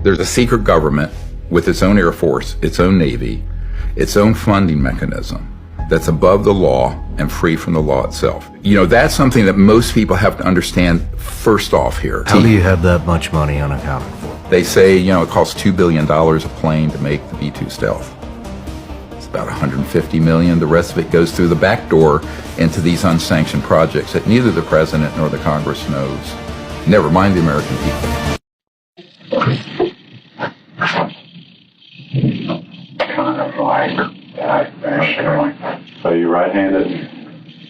There's a secret government with its own Air Force, its own Navy, its own funding mechanism that's above the law and free from the law itself. You know, that's something that most people have to understand first off here. How do you have that much money unaccounted for? They say, you know, it costs $2 billion a plane to make the B-2 Stealth. It's about $150 million. The rest of it goes through the back door into these unsanctioned projects that neither the president nor the Congress knows. Never mind the American people. Kind of like that. So you right-handed?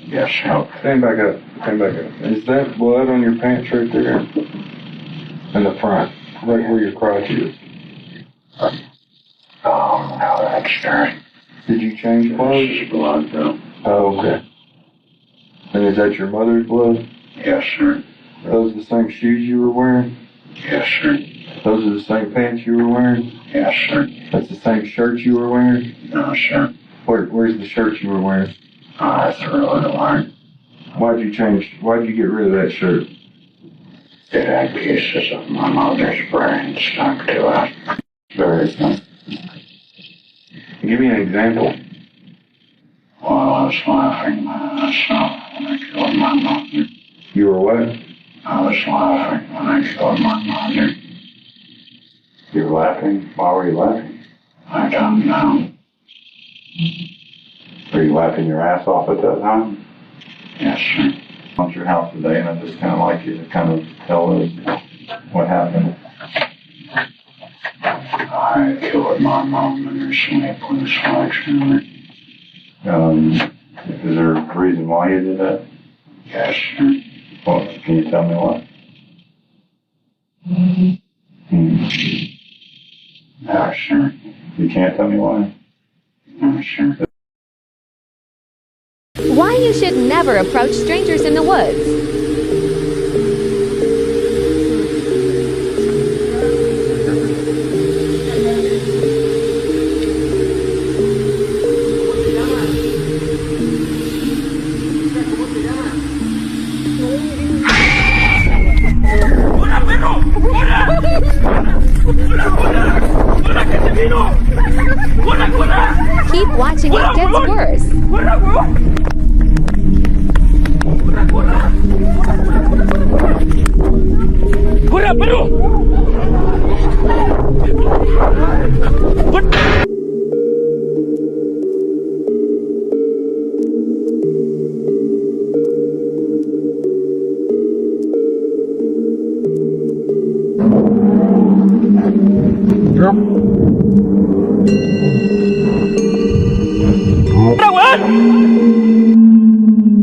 Yes, sir. Stand back up. Stand back up. Is that blood on your pants right there? In the front, right where your crotch is. Oh, no, that's dirty. Did you change clothes? This is blood, though. Oh, okay. And is that your mother's blood? Yes, sir. Are those the same shoes you were wearing? Yes, sir. Those are the same pants you were wearing? Yes, sir. That's the same shirt you were wearing? No, sir. Where's the shirt you were wearing? I threw it away. Why'd you get rid of that shirt? It had pieces of my mother's brain stuck to it. Very good. Give me an example. Well, I was laughing my ass off when I killed my mother. You were what? I was laughing when I killed my mother. You were laughing? Why were you laughing? I don't know. Were you laughing your ass off at that time? Yes, sir. I went to your house today, and I just kind of like you to kind of tell us what happened. I killed my mom in her sleep with a sledgehammer. Is there a reason why you did that? Yes, sir. Well, can you tell me why? No, sir. You can't tell me why? No, sir. Why you should never approach strangers in the woods. Keep watching, it gets worse.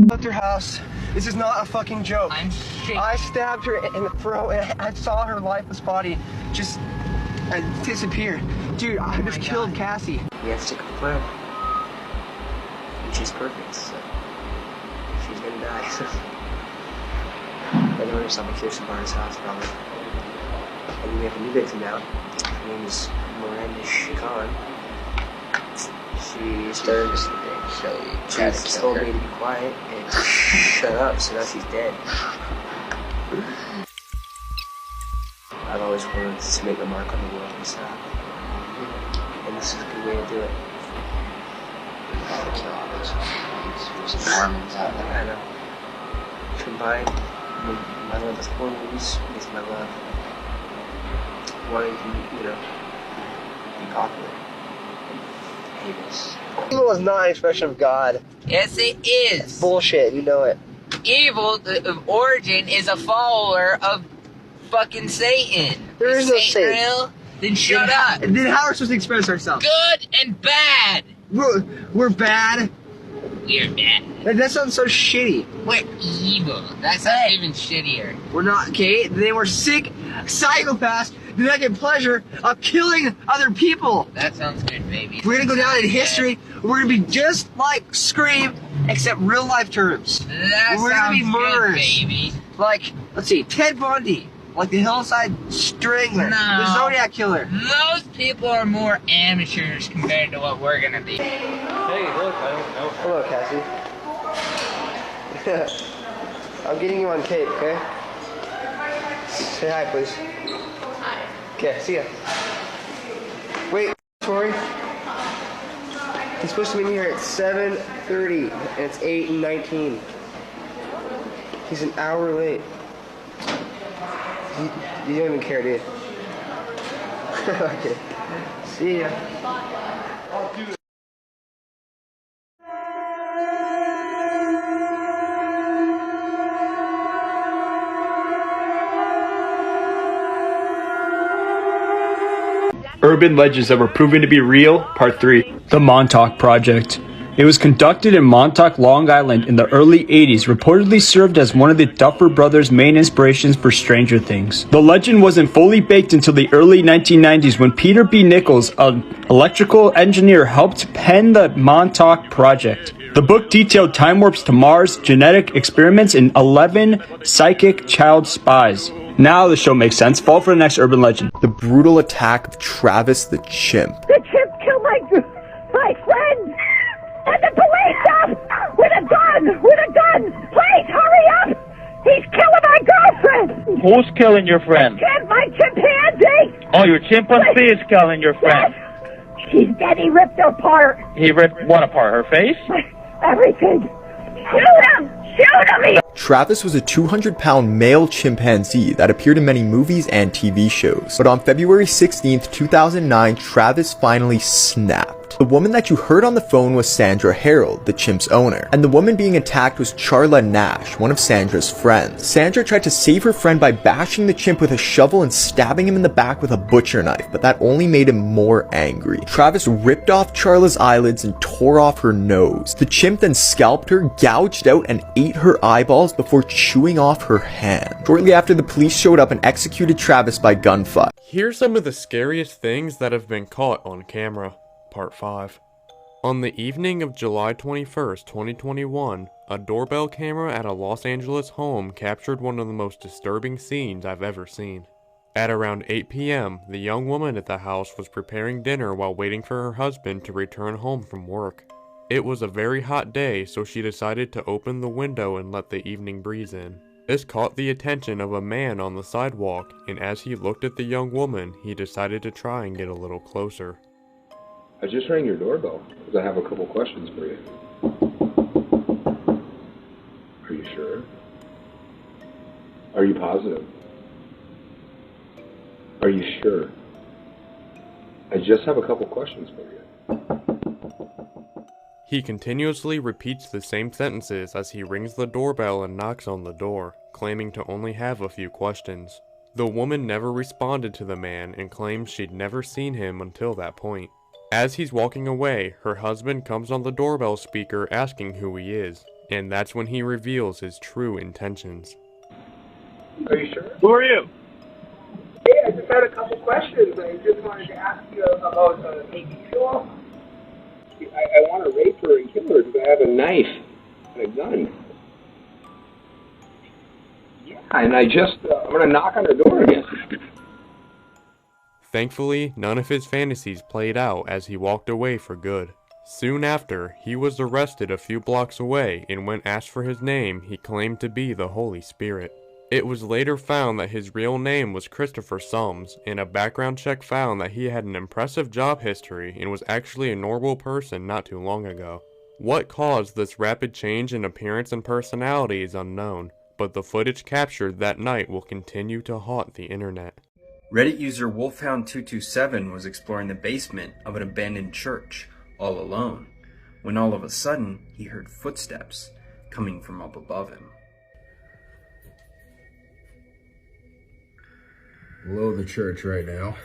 Left her house. This is not a fucking joke. I stabbed her in the throat and I saw her lifeless body just disappear. Dude, I just killed Cassie. He has to confirm. And she's perfect, so she's gonna die. I know there's some Kirsten Barnes' house probably. And we have a new victim now. Her name is Miranda Chacon. She started this thing. She told me to be quiet and to shut up, so now she's dead. I've always wanted to make a mark on the world and stuff. And this is a good way to do it. I know. Combine my love with horror movies with my love wanting to, be popular. Evil is not an expression of God. Yes, it is. It's bullshit, you know it. Evil, of origin, is a follower of fucking Satan. There is no Satan. Real? Then shut up. Then how are we supposed to express ourselves? Good and bad. We're bad. We're bad. That sounds so shitty. We're evil. That sounds even shittier. We're not, okay? They were sick psychopaths that get pleasure of killing other people. That sounds good, baby. We're gonna go down in history. We're gonna be just like Scream, except real life terms. That We're gonna be sounds murderers. good, baby. Like, let's see, Ted Bundy, like the Hillside Strangler, No. the Zodiac Killer. Those people are more amateurs compared to what we're gonna be. Hey, look, I don't know. Hello, Cassie. I'm getting you on tape, okay? Say hi, please. Okay, see ya. Wait, Tori. He's supposed to be here at 7:30, and it's 8:19. He's an hour late. You don't even care, dude. Okay. See ya. Urban Legends That Were Proven to Be Real, Part 3. The Montauk Project. It was conducted in Montauk, Long Island in the early 80s, reportedly served as one of the Duffer Brothers' main inspirations for Stranger Things. The legend wasn't fully baked until the early 1990s when Peter B. Nichols, an electrical engineer, helped pen the Montauk Project. The book detailed time warps to Mars, genetic experiments, and 11 psychic child spies. Now the show makes sense. Fall for the next urban legend. The brutal attack of Travis the chimp. The chimp killed my friend! And the police up! With a gun! With a gun! Please, hurry up! He's killing my girlfriend! Who's killing your friend? Chimp, my chimpanzee! Oh, your chimpanzee is killing your friend. Yes. She's dead. He ripped her apart. He ripped what apart? Her face? Everything. Shoot him! Shoot him! Travis was a 200-pound male chimpanzee that appeared in many movies and TV shows. But on February 16th, 2009, Travis finally snapped. The woman that you heard on the phone was Sandra Harold, the chimp's owner. And the woman being attacked was Charla Nash, one of Sandra's friends. Sandra tried to save her friend by bashing the chimp with a shovel and stabbing him in the back with a butcher knife, but that only made him more angry. Travis ripped off Charla's eyelids and tore off her nose. The chimp then scalped her, gouged out, and ate her eyeballs before chewing off her hand. Shortly after, the police showed up and executed Travis by gunfire. Here's some of the scariest things that have been caught on camera. Part 5. On the evening of July 21st, 2021, a doorbell camera at a Los Angeles home captured one of the most disturbing scenes I've ever seen. At around 8 p.m., the young woman at the house was preparing dinner while waiting for her husband to return home from work. It was a very hot day, so she decided to open the window and let the evening breeze in. This caught the attention of a man on the sidewalk, and as he looked at the young woman, he decided to try and get a little closer. I just rang your doorbell because I have a couple questions for you. Are you sure? Are you positive? Are you sure? I just have a couple questions for you. He continuously repeats the same sentences as he rings the doorbell and knocks on the door, claiming to only have a few questions. The woman never responded to the man and claims she'd never seen him until that point. As he's walking away, her husband comes on the doorbell speaker asking who he is, and that's when he reveals his true intentions. Are you sure? Who are you? Hey, I just had a couple questions. I just wanted to ask you about the baby show. I want to rape her and kill her because I have a knife and a gun. Yeah, and I'm going to knock on her door again. Thankfully, none of his fantasies played out as he walked away for good. Soon after, he was arrested a few blocks away, and when asked for his name, he claimed to be the Holy Spirit. It was later found that his real name was Christopher Sums, and a background check found that he had an impressive job history and was actually a normal person not too long ago. What caused this rapid change in appearance and personality is unknown, but the footage captured that night will continue to haunt the internet. Reddit user Wolfhound227 was exploring the basement of an abandoned church, all alone, when all of a sudden he heard footsteps coming from up above him. Below the church right now.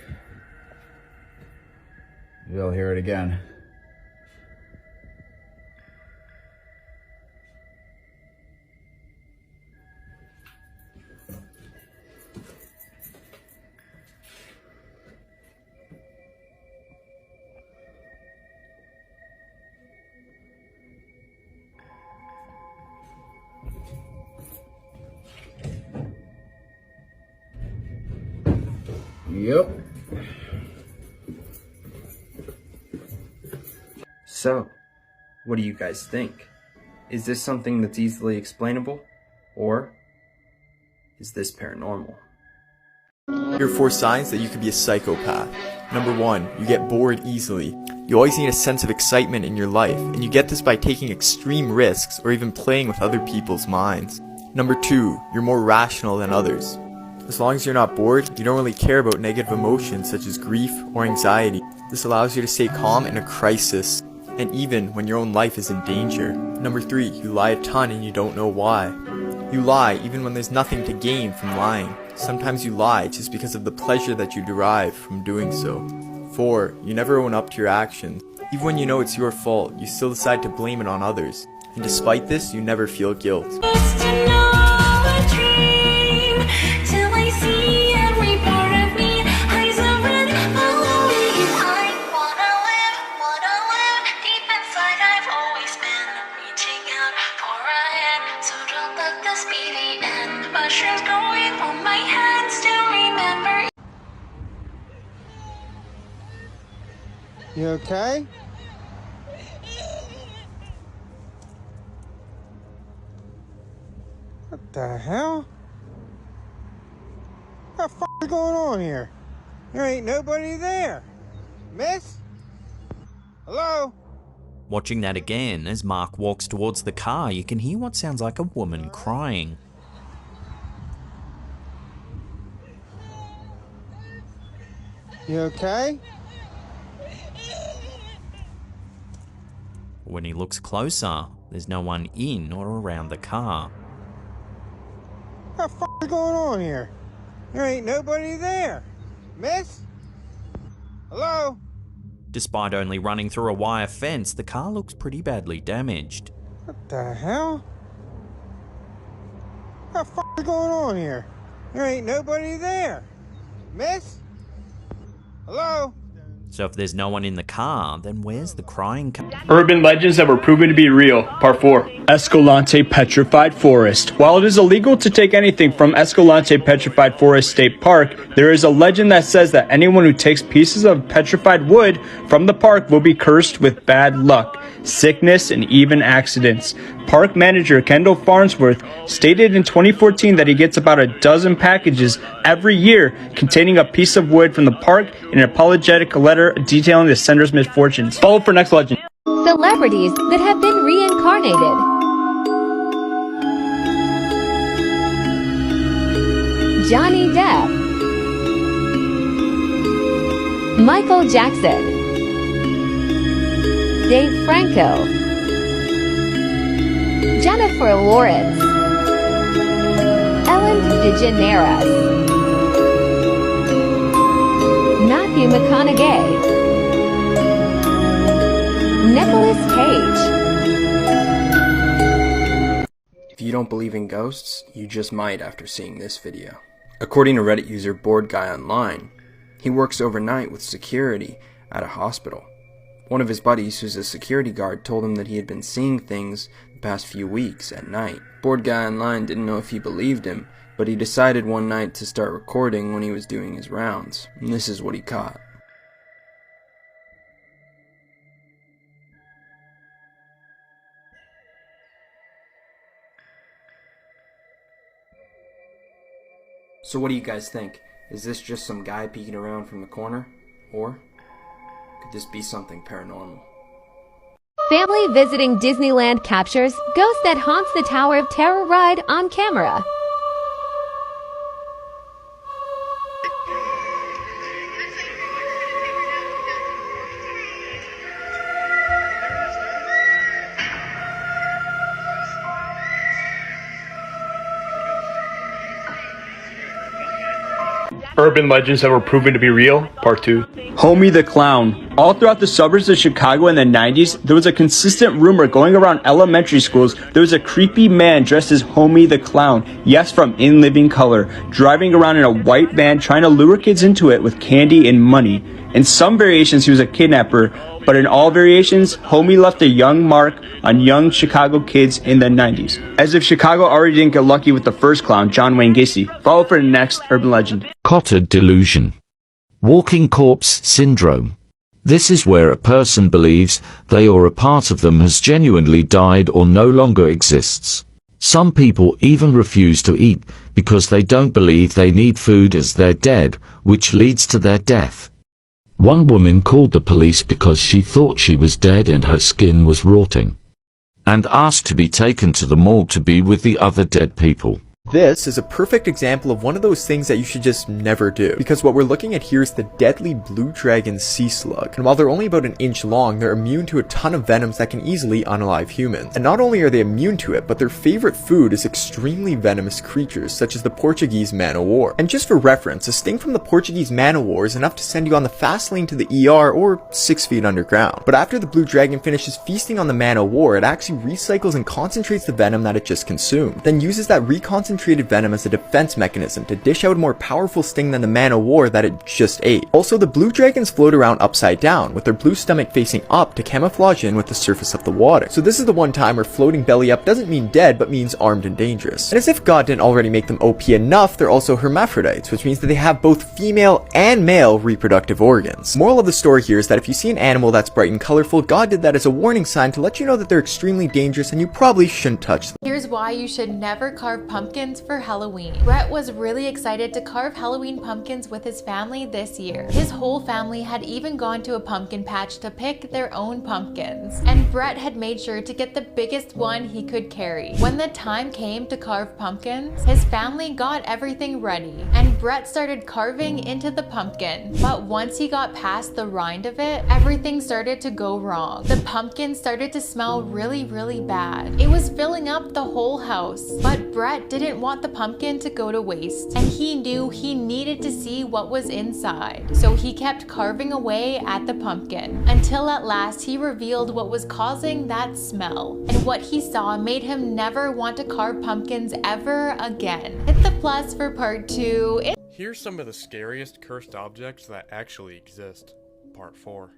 You'll hear it again. Yep. So, what do you guys think? Is this something that's easily explainable? Or is this paranormal? Here are 4 signs that you could be a psychopath. Number 1, you get bored easily. You always need a sense of excitement in your life, and you get this by taking extreme risks or even playing with other people's minds. Number 2, you're more rational than others. As long as you're not bored, you don't really care about negative emotions such as grief or anxiety. This allows you to stay calm in a crisis, and even when your own life is in danger. Number 3, you lie a ton and you don't know why. You lie even when there's nothing to gain from lying. Sometimes you lie just because of the pleasure that you derive from doing so. 4, you never own up to your actions. Even when you know it's your fault, you still decide to blame it on others. And despite this, you never feel guilt. You okay? What the hell? What the f is going on here? There ain't nobody there. Miss? Hello? Watching that again, as Mark walks towards the car, you can hear what sounds like a woman crying. You okay? When he looks closer, there's no one in or around the car. What the f is going on here? There ain't nobody there. Miss? Hello? Despite only running through a wire fence, the car looks pretty badly damaged. What the hell? What the f is going on here? There ain't nobody there. Miss? Hello? So if there's no one in the car, then where's the crying coming? Urban legends that were proven to be real, part 4. Escalante Petrified Forest. While it is illegal to take anything from Escalante Petrified Forest State Park, there is a legend that says that anyone who takes pieces of petrified wood from the park will be cursed with bad luck, sickness, and even accidents. Park manager Kendall Farnsworth stated in 2014 that he gets about a dozen packages every year containing a piece of wood from the park and an apologetic letter detailing the sender's misfortunes. Follow for next legend. Celebrities that have been reincarnated. Johnny Depp, Michael Jackson, Dave Franco, Jennifer Lawrence, Ellen DeGeneres, Matthew McConaughey, Nicolas Cage. If you don't believe in ghosts, you just might after seeing this video. According to Reddit user Bored Guy Online, he works overnight with security at a hospital. One of his buddies, who's a security guard, told him that he had been seeing things the past few weeks at night. Bored Guy Online didn't know if he believed him, but he decided one night to start recording when he was doing his rounds, and this is what he caught. So what do you guys think? Is this just some guy peeking around from the corner? Or could this be something paranormal? Family visiting Disneyland captures ghost that haunts the Tower of Terror ride on camera. Urban legends that were proven to be real, part 2. Homie the Clown. All throughout the suburbs of Chicago in the 90s, there was a consistent rumor going around elementary schools there was a creepy man dressed as Homie the Clown, yes, from In Living Color, driving around in a white van trying to lure kids into it with candy and money. In some variations, he was a kidnapper, but in all variations, Homie left a young mark on young Chicago kids in the 90s. As if Chicago already didn't get lucky with the first clown, John Wayne Gacy. Follow for the next urban legend. Cotter delusion. Walking corpse syndrome. This is where a person believes they or a part of them has genuinely died or no longer exists. Some people even refuse to eat because they don't believe they need food as they're dead, which leads to their death. One woman called the police because she thought she was dead and her skin was rotting, and asked to be taken to the morgue to be with the other dead people. This is a perfect example of one of those things that you should just never do, because what we're looking at here is the deadly blue dragon sea slug, and while they're only about an inch long, they're immune to a ton of venoms that can easily unalive humans. And not only are they immune to it, but their favorite food is extremely venomous creatures such as the Portuguese man-o'-war. And just for reference, a sting from the Portuguese man-o'-war is enough to send you on the fast lane to the ER or 6 feet underground. But after the blue dragon finishes feasting on the man-o'-war, it actually recycles and concentrates the venom that it just consumed, then uses that reconcentrated venom as a defense mechanism to dish out a more powerful sting than the man-o'-war that it just ate. Also, the blue dragons float around upside down, with their blue stomach facing up to camouflage in with the surface of the water. So this is the one time where floating belly up doesn't mean dead, but means armed and dangerous. And as if God didn't already make them OP enough, they're also hermaphrodites, which means that they have both female and male reproductive organs. Moral of the story here is that if you see an animal that's bright and colorful, God did that as a warning sign to let you know that they're extremely dangerous and you probably shouldn't touch them. Here's why you should never carve pumpkins for Halloween. Brett was really excited to carve Halloween pumpkins with his family this year. His whole family had even gone to a pumpkin patch to pick their own pumpkins, and Brett had made sure to get the biggest one he could carry. When the time came to carve pumpkins, his family got everything ready, and Brett started carving into the pumpkin. But once he got past the rind of it, everything started to go wrong. The pumpkin started to smell really bad. It was filling up the whole house, but Brett didn't want the pumpkin to go to waste, and he knew he needed to see what was inside. So he kept carving away at the pumpkin until at last he revealed what was causing that smell. And what he saw made him never want to carve pumpkins ever again. Hit the plus for part 2. Here's some of the scariest cursed objects that actually exist. Part 4.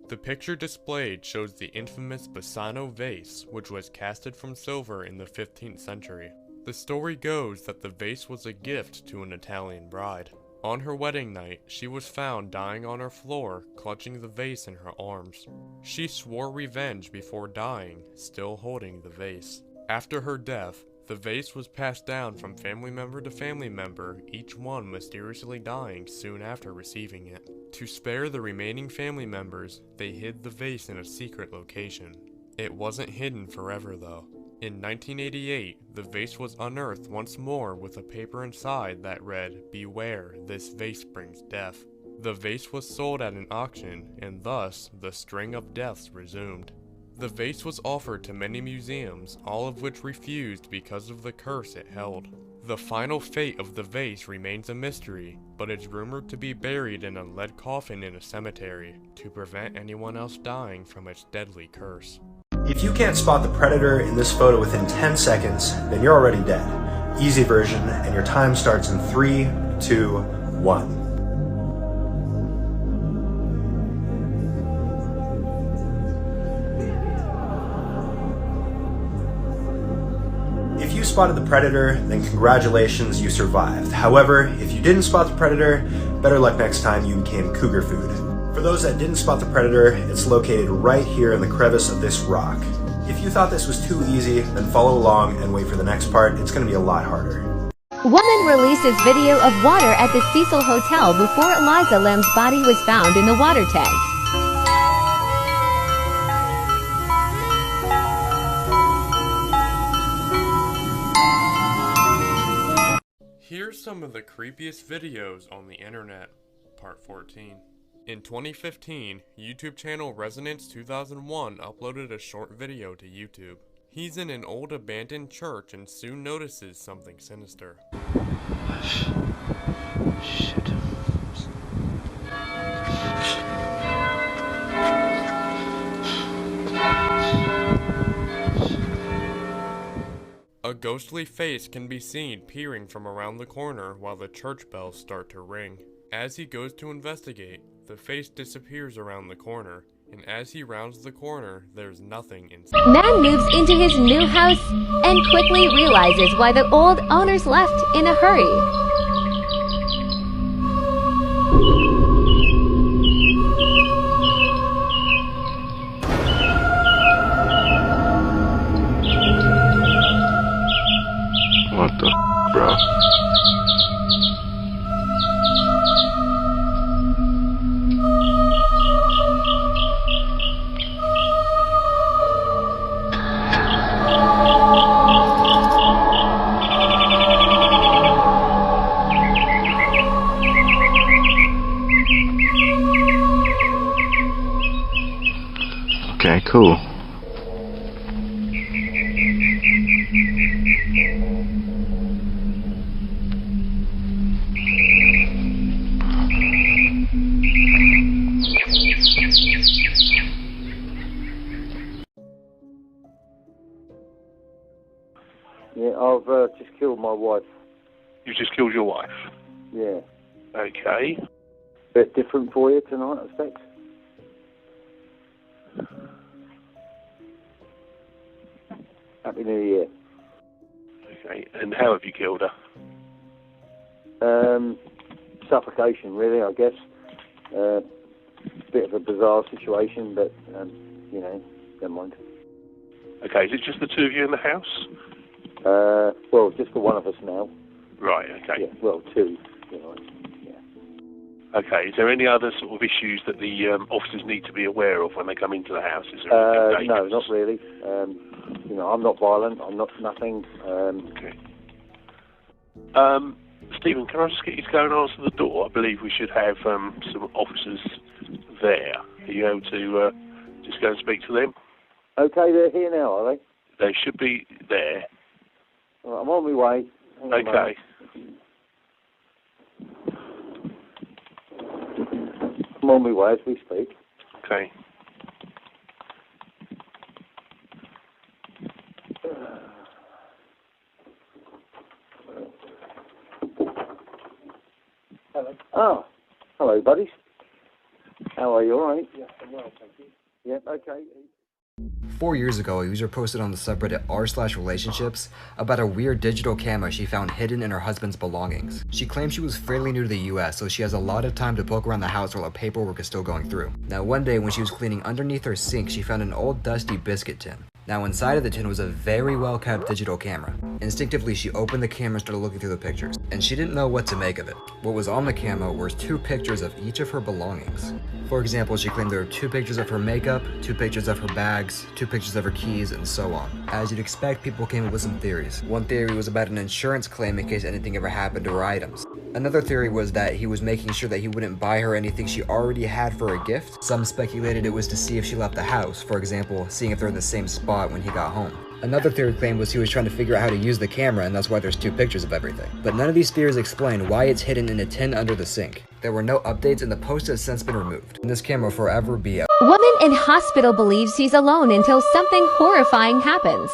The picture displayed shows the infamous Bassano vase, which was casted from silver in the 15th century. The story goes that the vase was a gift to an Italian bride. On her wedding night, she was found dying on her floor, clutching the vase in her arms. She swore revenge before dying, still holding the vase. After her death, the vase was passed down from family member to family member, each one mysteriously dying soon after receiving it. To spare the remaining family members, they hid the vase in a secret location. It wasn't hidden forever though. In 1988, the vase was unearthed once more with a paper inside that read, "Beware, this vase brings death." The vase was sold at an auction, and thus, the string of deaths resumed. The vase was offered to many museums, all of which refused because of the curse it held. The final fate of the vase remains a mystery, but it's rumored to be buried in a lead coffin in a cemetery, to prevent anyone else dying from its deadly curse. If you can't spot the predator in this photo within 10 seconds, then you're already dead. Easy version, and your time starts in 3, 2, 1. If you spotted the predator, then congratulations, you survived. However, if you didn't spot the predator, better luck next time you became cougar food. For those that didn't spot the predator, it's located right here in the crevice of this rock. If you thought this was too easy, then follow along and wait for the next part. It's going to be a lot harder. Woman releases video of water at the Cecil Hotel before Eliza Lam's body was found in the water tank. Here's some of the creepiest videos on the internet. Part 14. In 2015, YouTube channel Resonance 2001 uploaded a short video to YouTube. He's in an old abandoned church and soon notices something sinister. Shit. A ghostly face can be seen peering from around the corner while the church bells start to ring. As he goes to investigate, the face disappears around the corner, and as he rounds the corner, there's nothing inside. Man moves into his new house and quickly realizes why the old owners left in a hurry. Okay, cool. Yeah, I've just killed my wife. You just killed your wife? Yeah. Okay. Bit different for you tonight, I expect. Happy New Year. Okay, and how have you killed her? Suffocation, really, I guess. Bit of a bizarre situation, but, you know, never mind. Okay, is it just the two of you in the house? Well, just the one of us now. Right, okay. Yeah, well, two, you know. Okay, is there any other sort of issues that the officers need to be aware of when they come into the house? Is there anything No, dangerous? not really. You know, I'm not violent, I'm not nothing. Okay. Stephen, can I just get you to go and answer the door? I believe we should have some officers there. Are you able to just go and speak to them? Okay, they're here now, are they? They should be there. All right, I'm on my way. Hang on a Okay. moment. I'm on my way as we speak. Okay. Hello. Oh, hello, buddies. How are you? All right? Yes, I'm well, thank you. Yeah, okay. 4 years ago, a user posted on the subreddit r/relationships about a weird digital camera she found hidden in her husband's belongings. She claims she was fairly new to the US, so she has a lot of time to poke around the house while her paperwork is still going through. Now one day when she was cleaning underneath her sink, she found an old dusty biscuit tin. Now inside of the tin was a very well kept digital camera. Instinctively she opened the camera and started looking through the pictures, and she didn't know what to make of it. What was on the camera were 2 pictures of each of her belongings. For example, she claimed there were 2 pictures of her makeup, 2 pictures of her bags, 2 pictures of her keys, and so on. As you'd expect, people came up with some theories. One theory was about an insurance claim in case anything ever happened to her items. Another theory was that he was making sure that he wouldn't buy her anything she already had for a gift. Some speculated it was to see if she left the house, for example, seeing if they're in the same spot when he got home. Another theory claimed was he was trying to figure out how to use the camera, and that's why there's 2 pictures of everything. But none of these theories explain why it's hidden in a tin under the sink. There were no updates, and the post has since been removed. And this camera will forever be a Woman in hospital believes she's alone until something horrifying happens.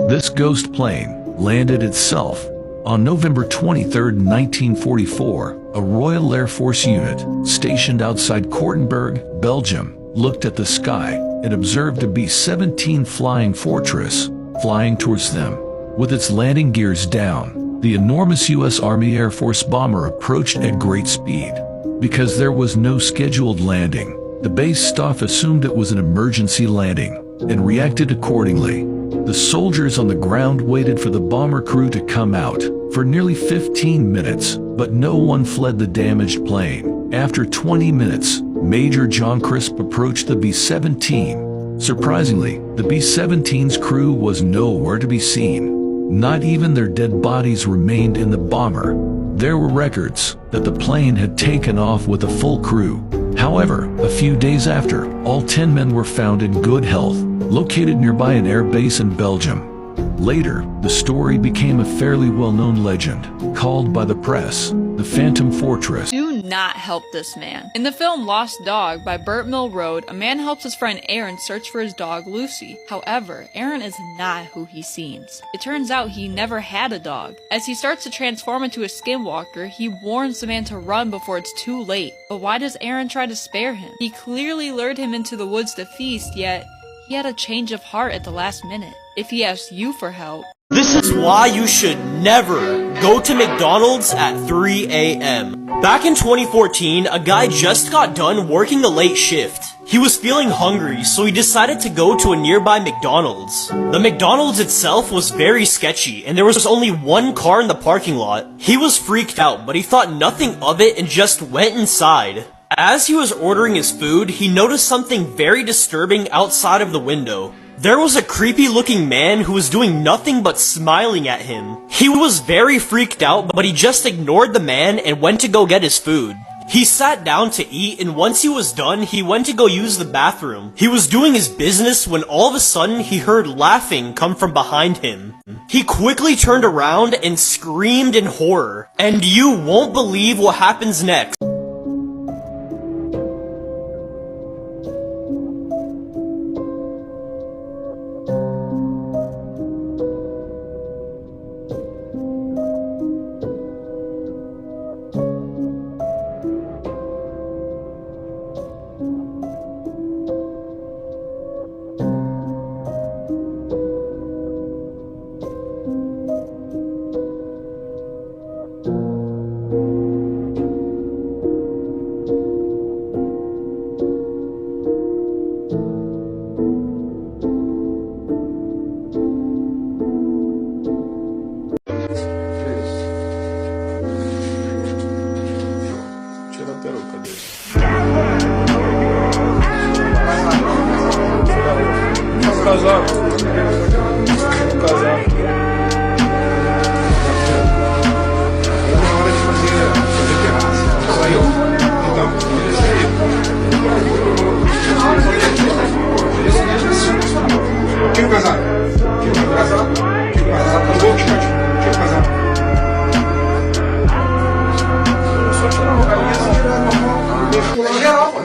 This ghost plane landed itself on November 23, 1944. A Royal Air Force unit stationed outside Kortenberg, Belgium, looked at the sky and observed a B-17 Flying Fortress flying towards them. With its landing gears down, the enormous U.S. Army Air Force bomber approached at great speed. Because there was no scheduled landing, the base staff assumed it was an emergency landing and reacted accordingly. The soldiers on the ground waited for the bomber crew to come out for nearly 15 minutes, but no one fled the damaged plane. After 20 minutes, Major John Crisp approached the B-17. Surprisingly, the B-17's crew was nowhere to be seen. Not even their dead bodies remained in the bomber. There were records that the plane had taken off with a full crew. However, a few days after, all 10 men were found in good health, located nearby an air base in Belgium. Later, the story became a fairly well-known legend, called by the press the Phantom Fortress. Do not help this man. In the film Lost Dog by Burt Milroad, a man helps his friend Aaron search for his dog Lucy. However, Aaron is not who he seems. It turns out he never had a dog. As he starts to transform into a skinwalker, he warns the man to run before it's too late. But why does Aaron try to spare him? He clearly lured him into the woods to feast, yet he had a change of heart at the last minute. If he asks you for help, this is why you should never go to McDonald's at 3 a.m. Back in 2014, a guy just got done working a late shift. He was feeling hungry, so he decided to go to a nearby McDonald's. The McDonald's itself was very sketchy, and there was only one car in the parking lot. He was freaked out, but he thought nothing of it and just went inside. As he was ordering his food, he noticed something very disturbing outside of the window. There was a creepy looking man who was doing nothing but smiling at him. He was very freaked out, but he just ignored the man and went to go get his food. He sat down to eat, and once he was done, he went to go use the bathroom. He was doing his business when all of a sudden he heard laughing come from behind him. He quickly turned around and screamed in horror. And you won't believe what happens next.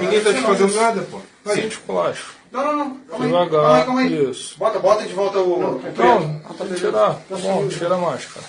Ninguém tá te fazendo nada, pô. Aí. Não. Devagar. Isso. Bota de volta o. Não, tem que tirar. Tá bom, tira a máscara.